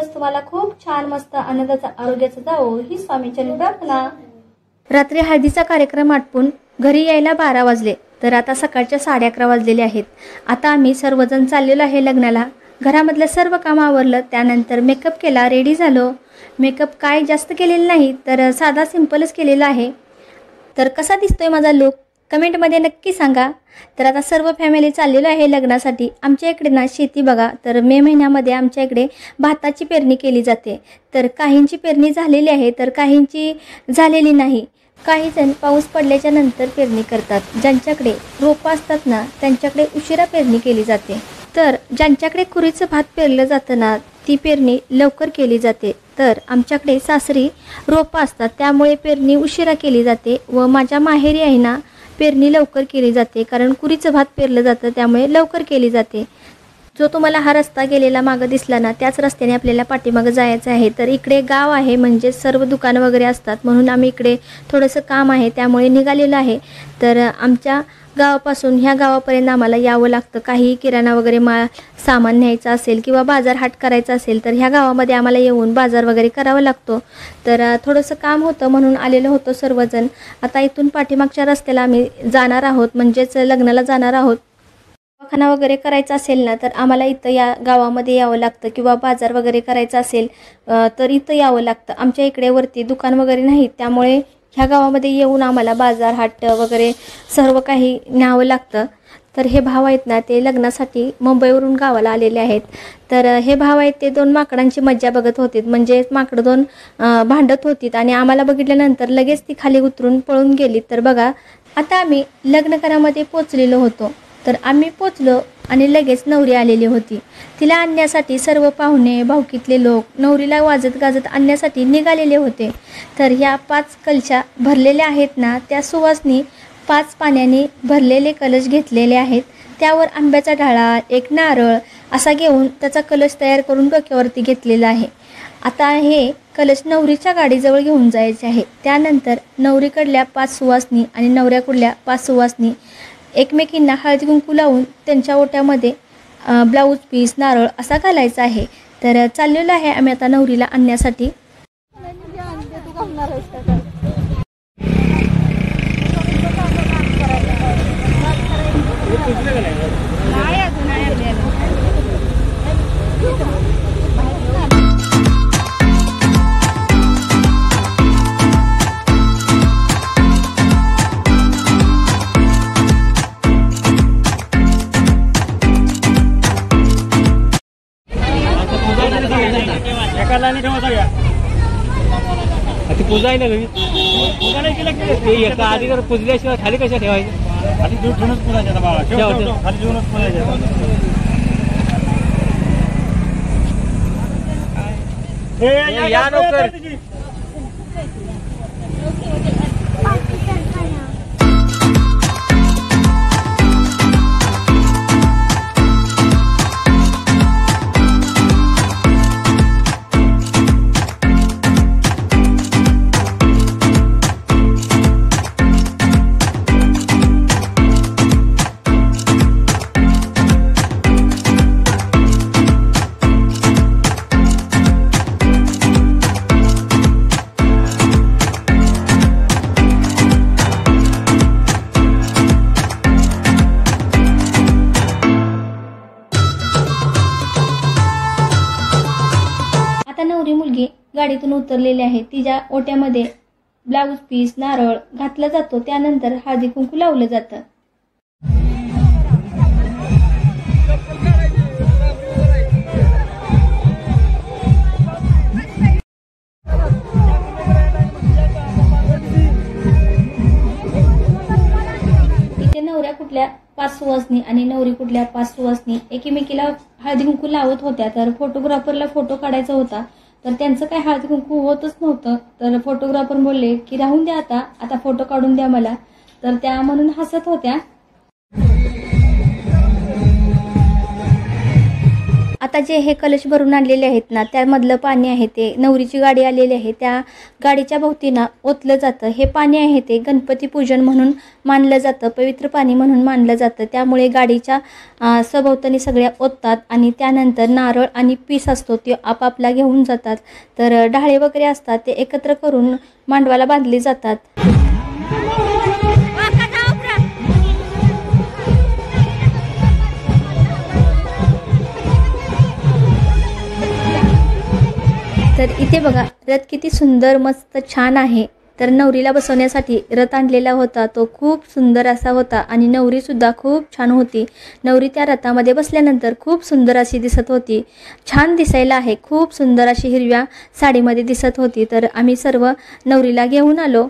दिवस तुम्हाला खूप छान मस्त आनंदाचा आरोग्याचा जावो ही स्वामींचरणी प्रार्थना। रात्री हळदीचा कार्यक्रम आटपून घरी यायला 12 वाजले, तर आता सकाळच्या 11:30 वाजलेले आहेत। आता आम्ही सर्वजण चाललेलो आहे लग्नाला। घरामधलं सर्व काम आवरलं, त्यानंतर मेकअप केला, रेडी झालो। मेकअप काय जास्त केलेला नाही, तर साधा सिंपलच केलेला आहे। तर कसा दिसतोय माझा लुक कमेंटमध्ये नक्की सांगा। तर आता सर्व फॅमिली चाललेलो आहे लग्नासाठी। आमच्या इकडे ना शेती बघा, तर मे महिन्यामध्ये आमच्या इकडे भाताची पेरणी केली जाते। तर काहींची पेरणी झालेली आहे, तर काहींची झालेली नाही। काही जण पाऊस पडल्याच्या नंतर पेरणी करतात। ज्यांच्याकडे रोपं असतात ना, त्यांच्याकडे उशिरा पेरणी केली जाते। तर ज्यांच्याकडे कुरीचं भात पेरलं जातं ना, ती पेरणी लवकर केली जाते। तर आमच्याकडे सासरी रोपं असतात, त्यामुळे पेरणी उशिरा केली जाते। व माझ्या माहेरी आहे ना, पेरणी लवकर केली जाते, कारण कुरीचं भात पेरलं जातं, त्यामुळे लवकर केली जाते। जो तुम्हाला हा रस्ता गेलेला मागं दिसला ना, त्याच रस्त्याने आपल्याला पाठीमागं जायचं आहे। तर इकडे गाव आहे, म्हणजे सर्व दुकानं वगैरे असतात, म्हणून आम्ही इकडे थोडंसं काम आहे त्यामुळे निघालेलं आहे। तर आमच्या गावापासून ह्या गावापर्यंत आम्हाला यावं लागतं। काही किराणा वगैरे सामान न्यायचं असेल किंवा बाजार हाट करायचा असेल, तर ह्या गावामध्ये आम्हाला येऊन बाजार वगैरे करावा लागतो। तर थोडंसं काम होतं म्हणून आलेलो होतो सर्वजण। आता इथून पाठीमागच्या रस्त्याला आम्ही जाणार आहोत, म्हणजेच लग्नाला जाणार आहोत। दवाखाना वगैरे करायचा असेल ना, तर आम्हाला इथं या गावामध्ये यावं लागतं, किंवा बाजार वगैरे करायचा असेल तर इथं यावं लागतं। आमच्या इकडे वरती दुकान वगैरे नाही, त्यामुळे ह्या गावामध्ये येऊन आम्हाला बाजार हाट वगैरे सर्व काही न्यावं लागतं। तर हे भाव आहेत ना, ते लग्नासाठी मुंबईवरून गावाला आलेले आहेत। तर हे भाव आहेत ते 2 माकडांची मज्जा बघत होते, म्हणजे माकडं 2 भांडत होती आणि आम्हाला बघितल्यानंतर लगेच ती खाली उतरून पळून गेली। तर बघा, आता आम्ही लग्नकारामध्ये पोचलेलो होतो। तर आम्ही पोचलो आणि लगेच नवरी आलेली होती। तिला आणण्यासाठी सर्व पाहुणे भावकीतले लोक नवरीला वाजत गाजत आणण्यासाठी निघालेले होते। तर ह्या 5 कलशा भरलेल्या आहेत ना, त्या सुवासनी 5 पाण्याने भरलेले कलश घेतलेले आहेत। त्यावर आंब्याचा ढाळा, एक नारळ असा घेऊन त्याचा कलश तयार करून डोक्यावरती घेतलेला आहे। आता हे कलश नवरीच्या गाडीजवळ घेऊन जायचे आहे। त्यानंतर नवरीकडल्या 5 सुवासनी आणि नवऱ्याकडल्या 5 सुवासनी एकमेकींना हळदी कुंकू लावून त्यांच्या ओट्यामध्ये ब्लाऊज पीस, नारळ असा घालायचा आहे। तर चाललेलो आहे आम्ही आता नवरीला आणण्यासाठी। पूजा घरी पूजा नाही केलं, आधी जर पुजल्याशिवाय खाली कशा ठेवायचं? आधी दूध ठेवूनच पुजायचं बाबा, खाली ठेवूनच पुजायचं। या लवकर। नवरी मुलगी गाडीतून उतरलेली आहे। तिच्या ओट्यामध्ये ब्लाऊज पीस, नारळ घातला जातो। त्यानंतर हळदी कुंकू लावलं जातं। इथे नवऱ्या कुठल्या 5 सुवासनी आणि नवरी कुठल्या 5 सुवासनी एकमेकीला हळदी कुंकू लावत होत्या। तर फोटोग्राफरला फोटो काढायचा होता, तर त्यांचं काय हळदी कुंकू होतच नव्हतं। तर फोटोग्राफर बोलले की राहून द्या, आता फोटो काढून द्या मला। तर त्या म्हणून हसत होत्या। आता जे हे कलश भरून आणलेले आहेत ना, त्यामधलं पाणी आहे ते नवरीची गाडी आलेली आहे त्या गाडीच्या भोवती ना ओतलं जातं. हे पाणी आहे ते गणपती पूजन म्हणून मानलं जातं, पवित्र पाणी म्हणून मानलं जातं. त्यामुळे गाडीच्या सभोवतानी सगळ्या ओततात आणि त्यानंतर नारळ आणि पीस असतो ते आपापला घेऊन जातात. तर ढाळे वगैरे असतात ते एकत्र करून मांडवाला बांधले जातात. तर इथे बघा रथ किती सुंदर मस्त छान आहे. तर नवरीला बसवण्यासाठी रथ आणलेला होता, तो खूप सुंदर असा होता आणि नवरीसुद्धा खूप छान होती. नवरी त्या रथामध्ये बसल्यानंतर खूप सुंदर अशी दिसत होती, छान दिसायला आहे, खूप सुंदर अशी हिरव्या साडीमध्ये दिसत होती. तर आम्ही सर्व नवरीला घेऊन आलो.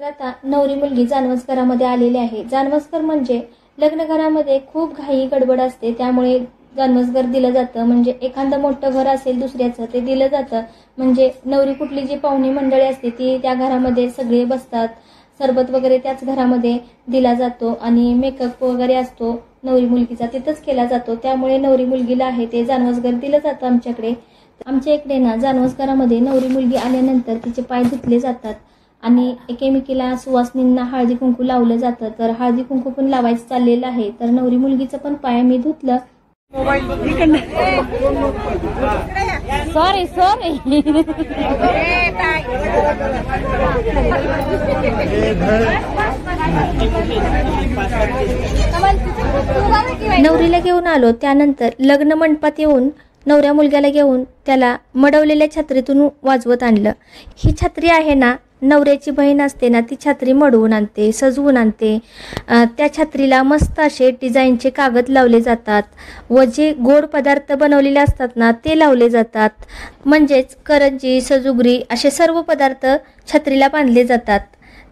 आता नवरी मुलगी जानवसकरामध्ये आलेली आहे. जानवसकर म्हणजे लग्न घरामध्ये खूप घाई गडबड असते, त्यामुळे जानवसकर दिलं जातं. म्हणजे एखादं मोठं घर असेल दुसऱ्याचं ते दिलं जातं. म्हणजे नवरी कुठली जी पाहुणी मंडळी असते ती त्या घरामध्ये सगळे बसतात. सरबत वगैरे त्याच घरामध्ये दिला जातो आणि मेकअप वगैरे असतो नवरी मुलगीचा तिथंच केला जातो. त्यामुळे नवरी मुलगीला आहे ते जानवसकर दिलं जातं आमच्याकडे. आमच्या इकडे ना जानवसकरामध्ये नवरी मुलगी आल्यानंतर तिचे पाय धुतले जातात आणि एकेमेकीला सुवासिनींना हळदी कुंकू लावलं जातं. तर हळदी कुंकू पण लावायचं चाललेलं आहे. तर नवरी मुलगीचं पण पाय मी धुतलं. सॉरी नवरीला घेऊन आलो. त्यानंतर लग्न मंडपात येऊन नवऱ्या मुलग्याला घेऊन त्याला मडवलेल्या छत्रीतून वाजवत आणलं. ही छत्री आहे ना, नवऱ्याची बहीण असते ना ती छत्री मडवून आणते, सजवून आणते. त्या छत्रीला मस्त असे डिझाईनचे कागद लावले जातात व जे गोड पदार्थ बनवलेले असतात ना ते लावले जातात. म्हणजेच करंजी, सजुगरी असे सर्व पदार्थ छत्रीला बांधले जातात.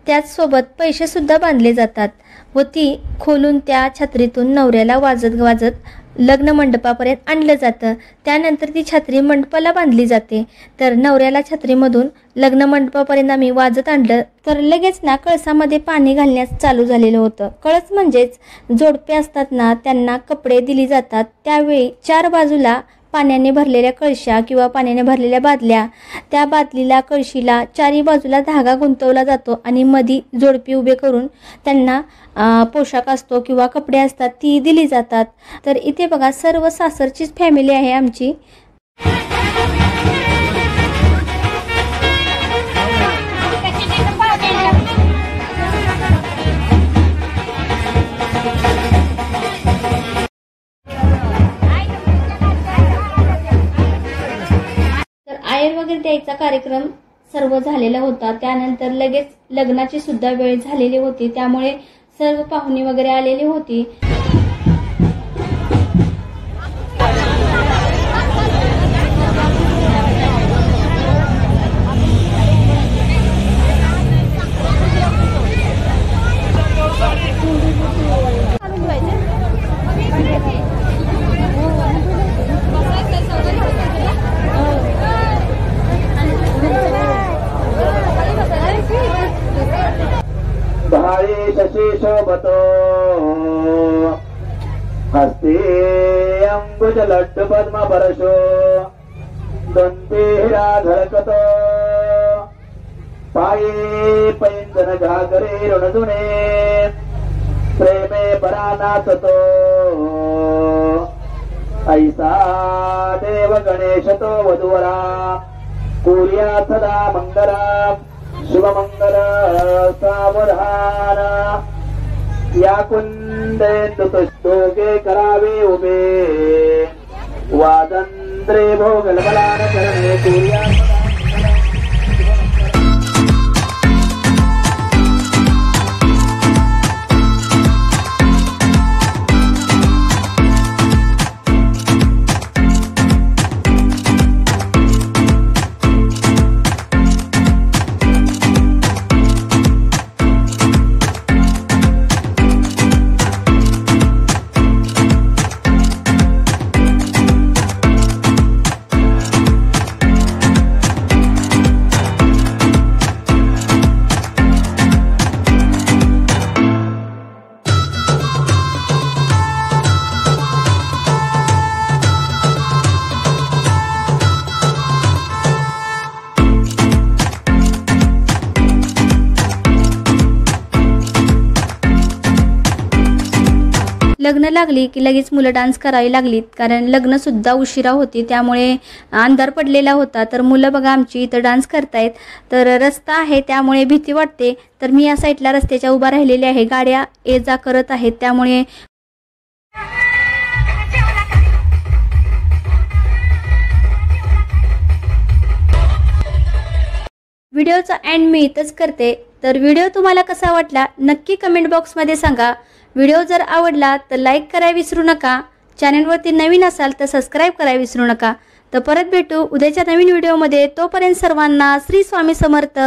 त्याचसोबत पैसेसुद्धा बांधले जातात व ती खोलून त्या छत्रीतून नवऱ्याला वाजत वाजत लग्न मंडपापर्यंत आणलं जातं. त्यानंतर ती छत्री मंडपाला बांधली जाते. तर नवऱ्याला छत्रीमधून लग्न मंडपापर्यंत आम्ही वाजत आणलं. तर लगेच ना कळसामध्ये पाणी घालण्यास चालू झालेलं होतं. कळस म्हणजेच जोडपे असतात ना त्यांना कपडे दिली जातात. त्यावेळी चार बाजूला पाण्याने भरलेल्या कळशा किंवा पाण्याने भरलेल्या बादल्या, त्या बादलीला कळशीला चारी बाजूला धागा गुंतवला जातो आणि मधी जोडपी उभे करून त्यांना पोशाख असतो किंवा कपडे असतात ती दिली जातात. तर इथे बघा सर्व सासरचीच फॅमिली आहे आमची. आयर वगैरे द्यायचा कार्यक्रम सर्व झालेला होता. त्यानंतर लगेच लग्नाची सुद्धा वेळ झालेली होती, त्यामुळे सर्व पाहुणे वगैरे आलेली होती. भाई शशी शोभतो हस्ते अंबुज लड्डू पद्म परशो दंते हिरा झळकतो पाये पैंजन घागरे ऋणजुने प्रेमे परा नाचतो ऐसा देव गणेश तो वधूवरा कुर्या सदा मंगला शुभमंगल सावधान या कुंडेंदुतोगे करावे उभे वादंद्रे भोगलबलान करणे कुर्या लग्न लागली की लगेच मुलं डान्स करावी लागलीत, कारण लग्नसुद्धा उशिरा होती, त्यामुळे अंधार पडलेला होता. तर मुलं बघा आमची इथं डान्स करतायत. तर रस्ता आहे त्यामुळे भीती वाटते. तर मी या साईडला रस्त्याच्या उभा राहिलेले आहे, गाड्या ये जा करत आहेत, त्यामुळे व्हिडिओचा एंड मी इथंच करते. तर व्हिडिओ तुम्हाला कसा वाटला नक्की कमेंट बॉक्समध्ये सांगा. व्हिडिओ जर आवडला तर लाईक करायला विसरू नका. चॅनलवरती नवीन असाल तर सबस्क्राईब करायला विसरू नका. तर परत भेटू उद्याच्या नवीन व्हिडिओमध्ये. तोपर्यंत सर्वांना श्री स्वामी समर्थ.